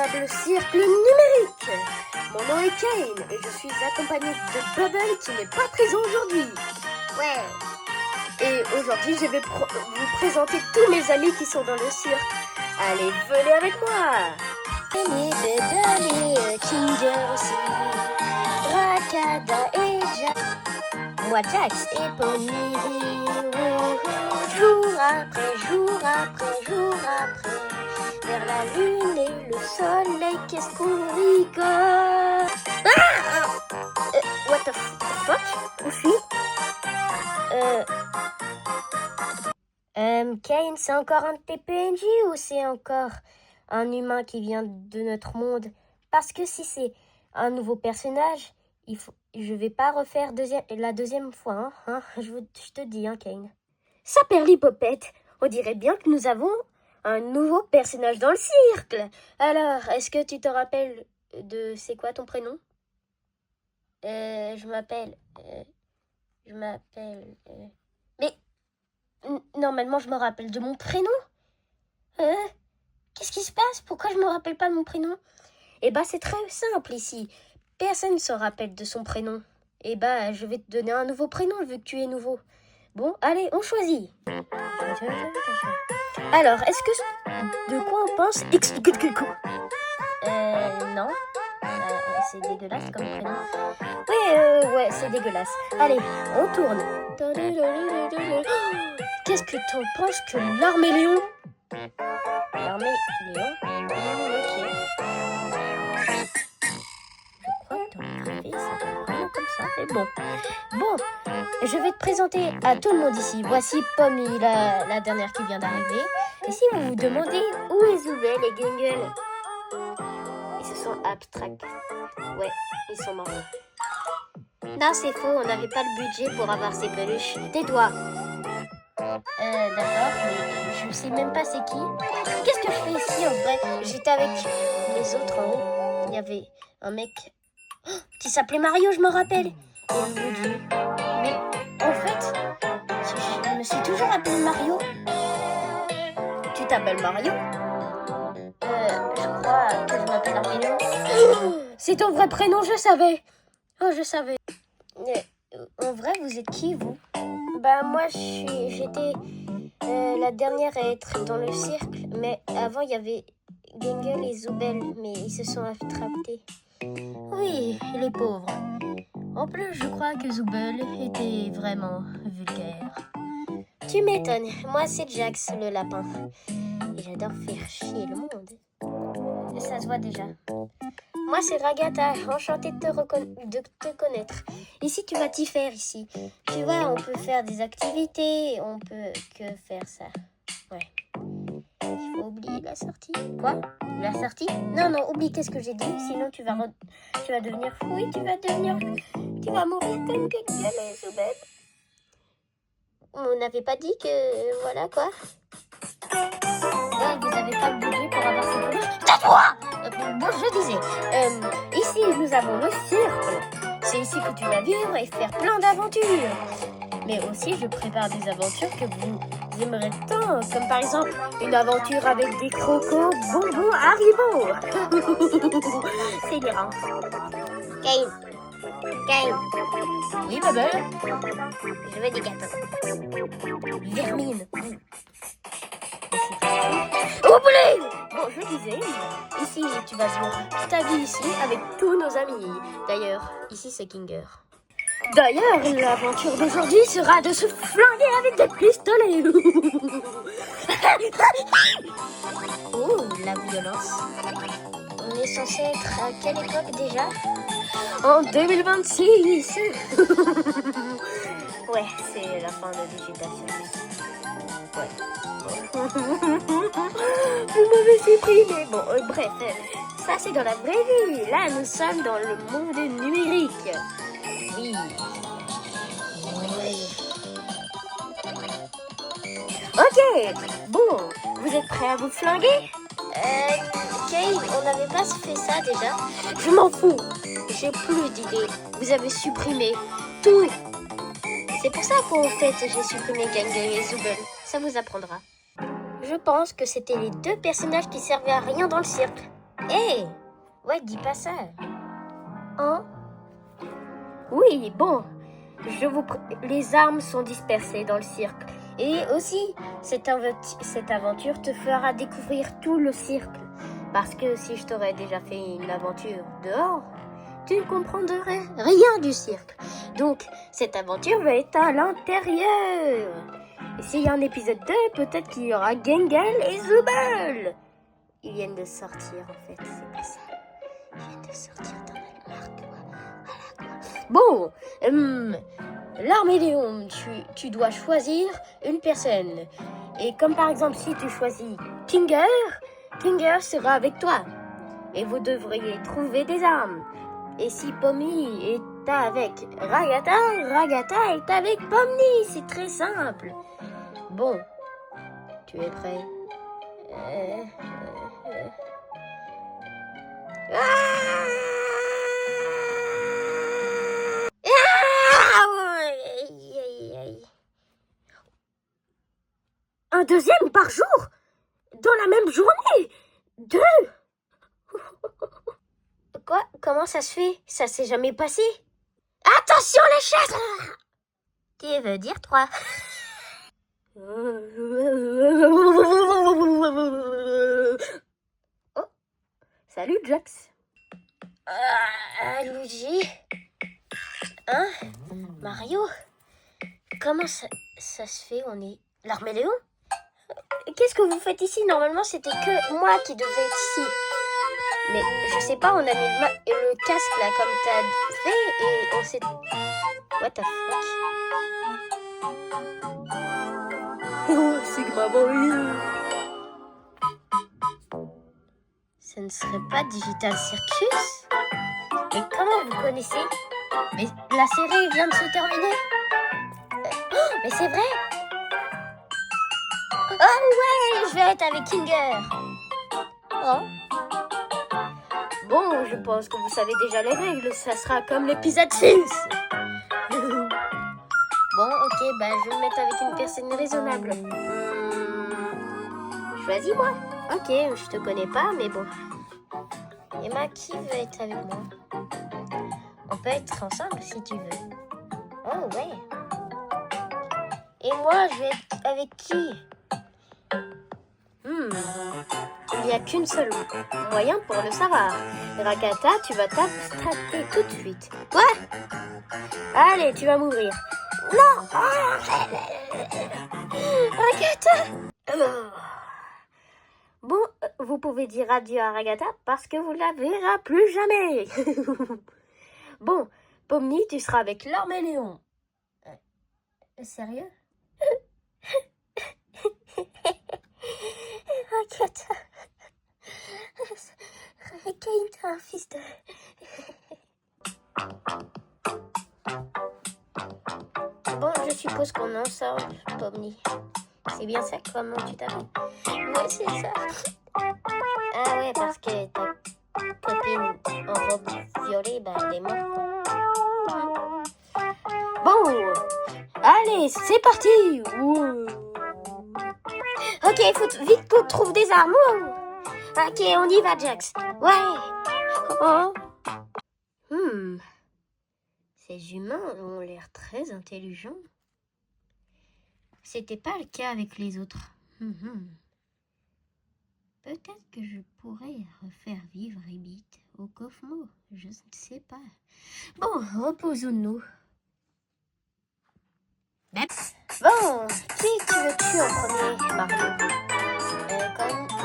formidable cirque numérique. Mon nom est Kane et je suis accompagné de Bubble qui n'est pas présent aujourd'hui. Ouais. Et aujourd'hui, je vais vous présenter tous mes amis qui sont dans le cirque. Allez, venez avec moi. Bubble, Kinger aussi, Rakada et Jax. Moi, Jax et Pony. Jour après jour après jour après, vers la lune et le soleil, qu'est-ce qu'on rigole. What the fuck? Où je suis? Kane, c'est encore un de tes PNJ ou c'est encore un humain qui vient de notre monde? Parce que si c'est un nouveau personnage, je vais pas refaire la deuxième fois, hein. Je te dis, hein, Kane. Saperlipopette, on dirait bien que nous avons un nouveau personnage dans le cirque. Alors, est-ce que tu te rappelles de... C'est quoi ton prénom? Je m'appelle... Mais, normalement, je me rappelle de mon prénom. Qu'est-ce qui se passe? Pourquoi je me rappelle pas de mon prénom? Eh bah, c'est très simple ici. Personne ne se rappelle de son prénom. Eh bah, je vais te donner un nouveau prénom vu que tu es nouveau. Bon, allez, on choisit. Alors, est-ce que... De quoi on pense? Non. C'est dégueulasse comme prénom. Oui, ouais, c'est dégueulasse. Allez, on tourne. Qu'est-ce que t'en penses que l'armée Léon? L'armée Léon? Ok. Je crois que dans les rêves, ça va vraiment comme ça. Mais bon. Bon, je vais te présenter à tout le monde ici. Voici Pommy, la dernière qui vient d'arriver. Et si vous vous demandez où est Zoubel et Gungle, ils se sont abstracts. Ouais, ils sont morts. Non, c'est faux, on n'avait pas le budget pour avoir ces peluches. Tais-toi. D'accord, mais je sais même pas c'est qui. Qu'est-ce que je fais ici en vrai? J'étais avec les autres en haut. Il y avait un mec qui s'appelait Mario, je me rappelle. Et un Woody. Mais en fait, je me suis toujours appelé Mario. Tu t'appelles Mario? Je crois que je m'appelle Armélion. C'est ton vrai prénom, je savais. Oh, je savais. En vrai, vous êtes qui, vous? Bah, moi, j'étais la dernière à être dans le cirque. Mais avant, il y avait Gungle et Zoubel, mais ils se sont attrapés. Oui, les pauvres. En plus, je crois que Zoubel était vraiment vulgaire. Tu m'étonnes. Moi, c'est Jax, le lapin. Et j'adore faire chier le monde. Ça se voit déjà. Moi, c'est Ragata. Enchantée de te connaître. Ici, tu vas t'y faire, ici. Tu vois, on peut faire des activités. On peut que faire ça. Ouais. Il faut oublier la sortie. Quoi? La sortie? Non, oublie qu'est-ce que j'ai dit. Sinon, tu vas devenir fou et tu vas mourir comme Gungle et Zoubel. On n'avait pas dit que... Voilà, quoi. Ouais, vous n'avez pas le budget pour avoir ces peluches. Tais-toi! Bon, je disais, ici, nous avons le cirque. C'est ici que tu vas vivre et faire plein d'aventures. Mais aussi, je prépare des aventures que vous aimerez tant, comme par exemple une aventure avec des crocos bonbons Haribo. C'est hilarant. Kane. Oui, Bubble. Je veux des gâteaux. Vermine. Oh, poulet! Bon, je disais, ici, tu vas vivre ta vie ici avec tous nos amis. D'ailleurs, ici, c'est Kinger. D'ailleurs, l'aventure d'aujourd'hui sera de se flinguer avec des pistolets. Oh, la violence. On est censé être à quelle époque déjà? En 2026. Ouais, c'est la fin de végétation. Ouais. Vous m'avez supprimé. Bon, bref, ça c'est dans la vraie vie. Là, nous sommes dans le monde numérique. Oui. Ok, bon, vous êtes prêts à vous flinguer? Kane, on n'avait pas fait ça déjà. Je m'en fous, j'ai plus d'idées. Vous avez supprimé tout. C'est pour ça qu'en fait j'ai supprimé Gungle et Zoubel. Ça vous apprendra. Je pense que c'était les deux personnages qui servaient à rien dans le cirque. Hé! Ouais, dis pas ça. Hein? Oui, bon. Les armes sont dispersées dans le cirque. Et aussi, cette aventure te fera découvrir tout le cirque. Parce que si je t'aurais déjà fait une aventure dehors, tu ne comprendrais rien du cirque. Donc, cette aventure va être à l'intérieur. Et s'il y a un épisode 2, peut-être qu'il y aura Gengal et Zubul. Ils viennent de sortir, en fait, c'est pas ça. Ils viennent de sortir dans notre marque. Bon, l'Arméléon, tu dois choisir une personne. Et comme par exemple, si tu choisis Kinger, Kinger sera avec toi. Et vous devriez trouver des armes. Et si Pomni est avec Ragata, Ragata est avec Pomni. C'est très simple. Bon, tu es prêt? Un deuxième par jour? Dans la même journée? 2? Quoi? Comment ça se fait? Ça s'est jamais passé? Attention les chaises! Tu veux dire 3? Oh, salut Jax. Luigi? Hein? Mario? Comment ça se fait? On est l'Arméléon? Qu'est-ce que vous faites ici? Normalement, c'était que moi qui devais être ici. Mais je sais pas, on a mis le casque là comme t'as fait et on s'est... What the fuck? Oh, Sigma Boy! Ce ne serait pas Digital Circus? Mais comment vous connaissez? Mais la série vient de se terminer. Oh, mais c'est vrai? Oh ouais, je vais être avec Kinger. Oh. Bon, je pense que vous savez déjà les règles. Ça sera comme l'épisode 6. Bon, ok, bah je vais me mettre avec une personne raisonnable. Choisis-moi. Ok, je te connais pas, mais bon. Emma, qui veut être avec moi? On peut être ensemble si tu veux. Oh ouais. Et moi, je vais être avec qui? Il n'y a qu'une seule moyen pour le savoir. Ragata, tu vas t'attaquer tout de suite. Quoi? Allez, tu vas mourir. Non! Ragata! Bon, vous pouvez dire adieu à Ragata parce que vous la verrez plus jamais. Bon, Pomni, tu seras avec l'Arméléon. Sérieux? Ragata. Ragata, un fils de... Bon, je suppose qu'on est ensemble, Pomni. C'est bien ça, comment tu t'appelles? Ouais, c'est ça. Ah ouais, parce que ta copine en robe violet, bah, elle est morte. Bon, allez, c'est parti. Ok, il faut vite qu'on trouve des armes. Ok, on y va, Jax. Ouais. Oh. Ces humains ont l'air très intelligents. C'était pas le cas avec les autres. Peut-être que je pourrais refaire vivre Ibit au Kofmo. Je ne sais pas. Bon, reposons-nous. Bon, qui tu veux tuer en premier, Mario?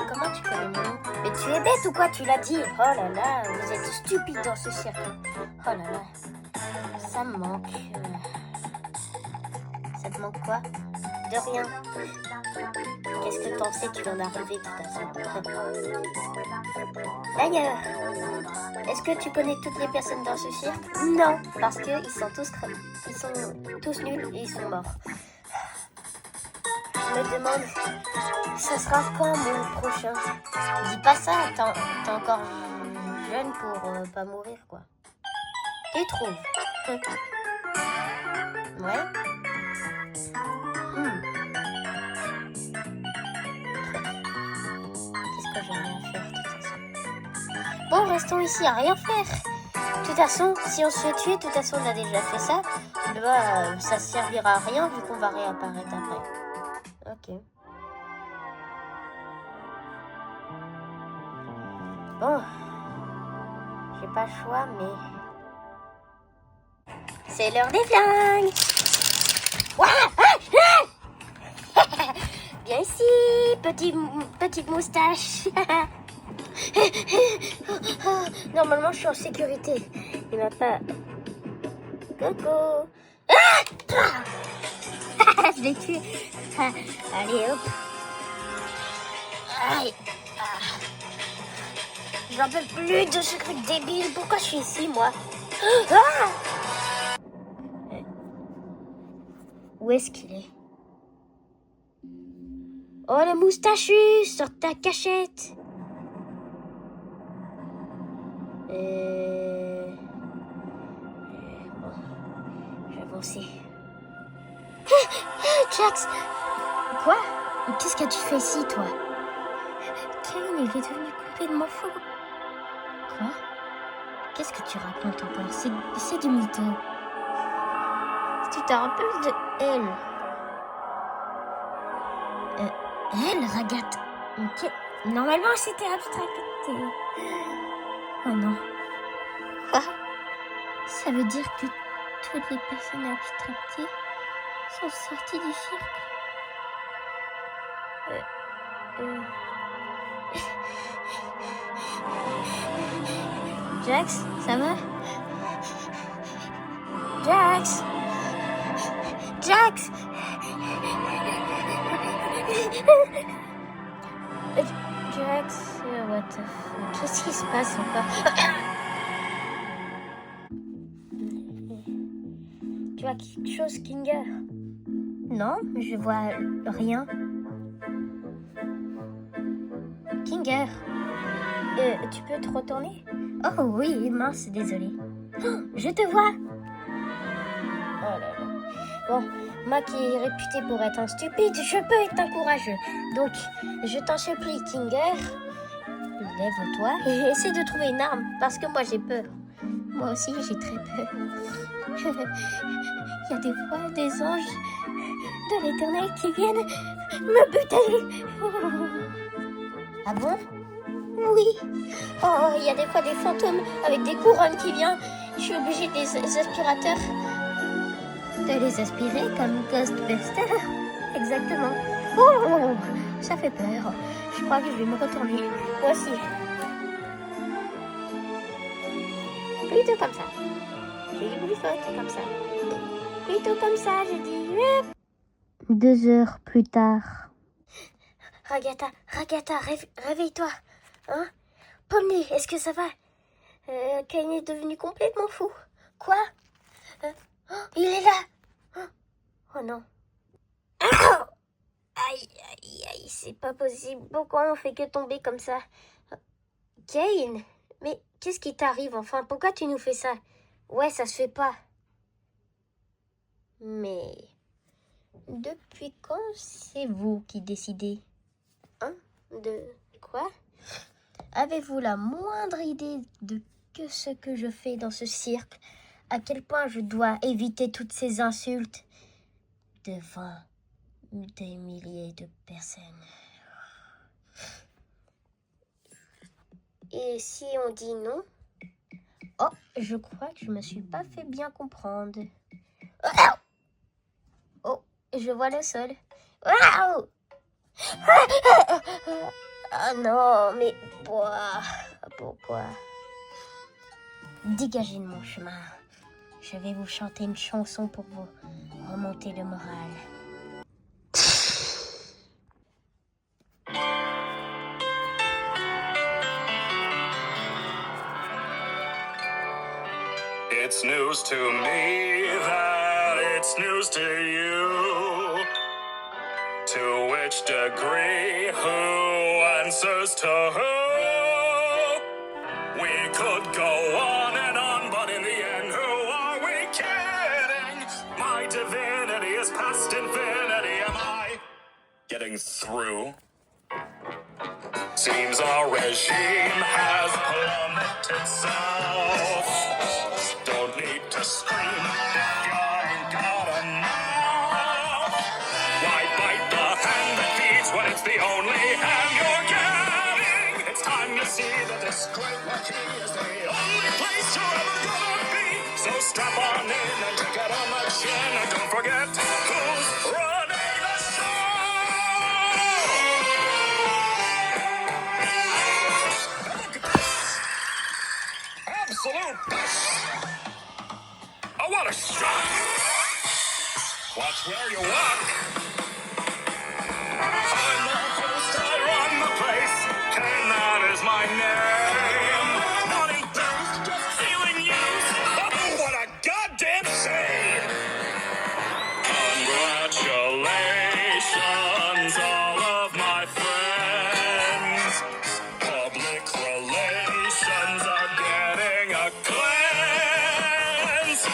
Comment tu connais mon nom? Mais tu es bête ou quoi? Tu l'as dit. Oh là là, vous êtes stupide dans ce cirque. Oh là là, ça me manque. Ça te manque quoi? De rien. Qu'est-ce que t'en sais? Tu en as rêvé de toute façon. D'ailleurs, est-ce que tu connais toutes les personnes dans ce cirque? Non, parce qu'ils sont tous nuls et ils sont morts. Je me demande, ça sera quand mon prochain? Dis pas ça, t'es encore jeune pour pas mourir, quoi. Tu trouves? Ouais. Qu'est-ce que j'ai rien à faire de toute façon? Bon, restons ici à rien faire. De toute façon, si on se fait tuer, de toute façon, on a déjà fait ça. Bah, ça servira à rien vu qu'on va réapparaître après. Ok. Bon. J'ai pas le choix, mais... C'est l'heure des flingues. Viens ici, petite moustache. Normalement, je suis en sécurité. Il m'a pas... Coucou. Je l'ai tué. Allez, hop. Aïe. J'en peux plus de ce truc débile. Pourquoi je suis ici, moi? Où est-ce qu'il est? Oh, le moustachu, sors ta cachette. Bon, je vais avancer. Jax! Quoi? Qu'est-ce que tu fais ici, toi? Kevin, il est devenu complètement fou. Quoi? Qu'est-ce que tu racontes encore? C'est du mytho. Tu te rappelles de elle? Elle, Ragatha? Ok. Normalement, c'était abstracté. Oh non. Quoi? Ça veut dire que toutes les personnes abstractées sont sorties du cirque? Jax, ça va? Jax! Jax! Jax, what the fuck? Qu'est-ce qui se passe encore? Tu vois quelque chose, Kinger? Non, je vois rien. Kinger, tu peux te retourner? Oh oui, mince, désolé. Oh, je te vois. Oh là là. Bon, moi qui est réputé pour être un stupide, je peux être un courageux. Donc, je t'en supplie, Kinger, lève-toi et essaie de trouver une arme, parce que moi j'ai peur. Moi aussi, j'ai très peur. Il y a des fois des anges de l'éternel qui viennent me buter. Ah bon? Oui. Oh, il y a des fois des fantômes avec des couronnes qui viennent. Je suis obligée des aspirateurs de les aspirer comme Ghostbuster. Exactement. Oh, ça fait peur. Je crois que je vais me retourner. Moi aussi. Plutôt comme ça. J'ai dit plus faute comme ça. Plutôt comme ça, j'ai dit. 2 heures plus tard. Ragatha, réveille-toi. Hein? Pomni, est-ce que ça va? Cain est devenu complètement fou. Quoi? Oh, il est là. Oh non. Aïe, c'est pas possible. Pourquoi on fait que tomber comme ça? Cain, mais qu'est-ce qui t'arrive enfin? Pourquoi tu nous fais ça? Ouais, ça se fait pas. Mais depuis quand c'est vous qui décidez? Hein? De quoi? Avez-vous la moindre idée de que ce que je fais dans ce cirque? À quel point je dois éviter toutes ces insultes devant des milliers de personnes? Et si on dit non? Oh, je crois que je me suis pas fait bien comprendre. Oh, je vois le sol. Waouh! Ah non, mais pourquoi? Dégagez de mon chemin. Je vais vous chanter une chanson pour vous remonter le moral. It's news to me that it's news to you. To which degree, who answers to who? We could go on, but in the end, who are we kidding? My divinity is past infinity. Am I getting through? Seems our regime has plummeted south. Don't need to scream if you ain't got a mouth. Why bite the hand that feeds when it's the only hand you're getting? It's time you see that this great marquee is the only place you're ever gonna be. So strap on in and take it on the chin, and don't forget who's running the show. Absolute best. Oh, what a shot! Watch where you walk. I'm the host, I run the place. Kane, that is my name. Not enthused, just feeling used. Oh, what a goddamn shame! Congratulations, all of my friends. Public relations are getting a cleanse.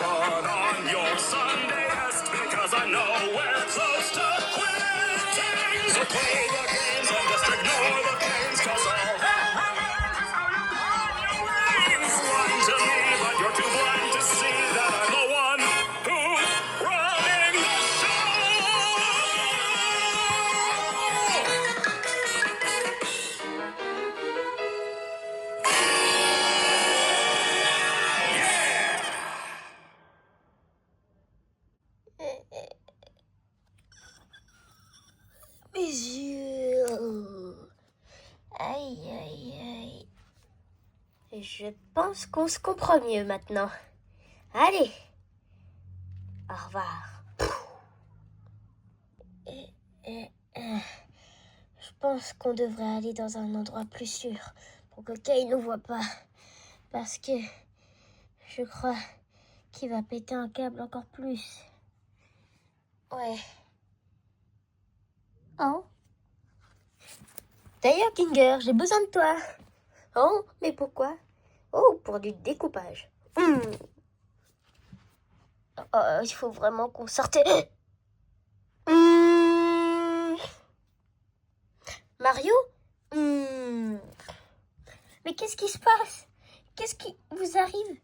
Put on your Sunday best because I know we're close to quitting. So play the games and just ignore the pains, cause all that matters is how you earn your wings. Lying to me, but you're too blind to see that I'm the one who's running the show. Mes yeux. Aïe, aïe, aïe. Je pense qu'on se comprend mieux maintenant. Allez. Au revoir. Je pense qu'on devrait aller dans un endroit plus sûr pour que Kay ne voit pas. Parce que je crois qu'il va péter un câble encore plus. Ouais. Oh. D'ailleurs, Ginger, j'ai besoin de toi. Oh, mais pourquoi? Oh, pour du découpage. Il faut vraiment qu'on sorte. Mario? Mais qu'est-ce qui se passe? Qu'est-ce qui vous arrive?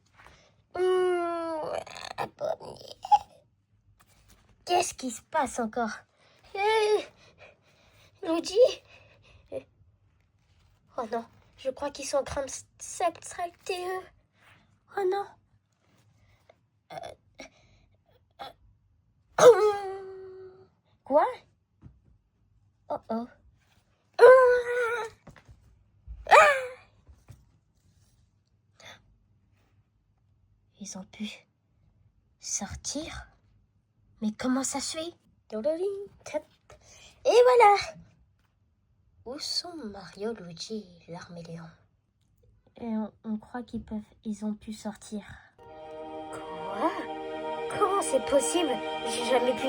Qu'est-ce qui se passe encore? Luigi? Oh non, je crois qu'ils sont en train de s'extracter eux. Oh non. Quoi? Oh oh. Ils ont pu sortir? Mais comment ça se fait? Et voilà! Où sont Mario, Luigi et l'Arméléon? On croit ils ont pu sortir. Quoi? Comment c'est possible? J'ai jamais pu...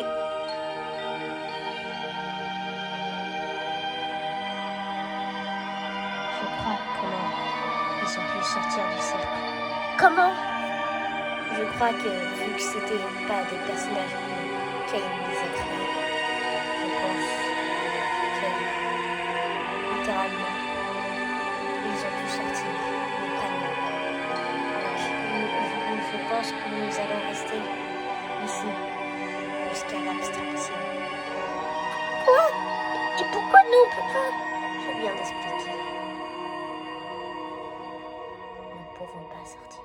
Je crois comment ils ont pu sortir du cercle. Comment? Je crois que vu que c'était pas des personnages que Kane les a créés, je pense que littéralement ils ont pu sortir, mais pas nous. Je pense que nous allons rester ici jusqu'à l'abstraction. Quoi? Et pourquoi nous on peut pas? Je viens d'expliquer. Nous ne pouvons pas sortir.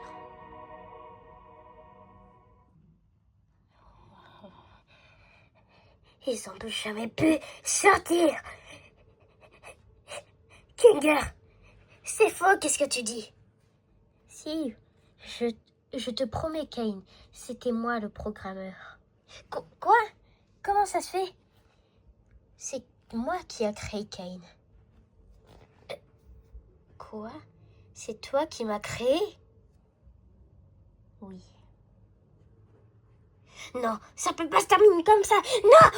Ils n'ont jamais pu sortir. Kinger, c'est faux, qu'est-ce que tu dis? Si, je te promets, Kane, c'était moi le programmeur. Quoi? Comment ça se fait? C'est moi qui a créé Kane. Quoi? C'est toi qui m'as créé? Oui. Non, ça peut pas se terminer comme ça. Non!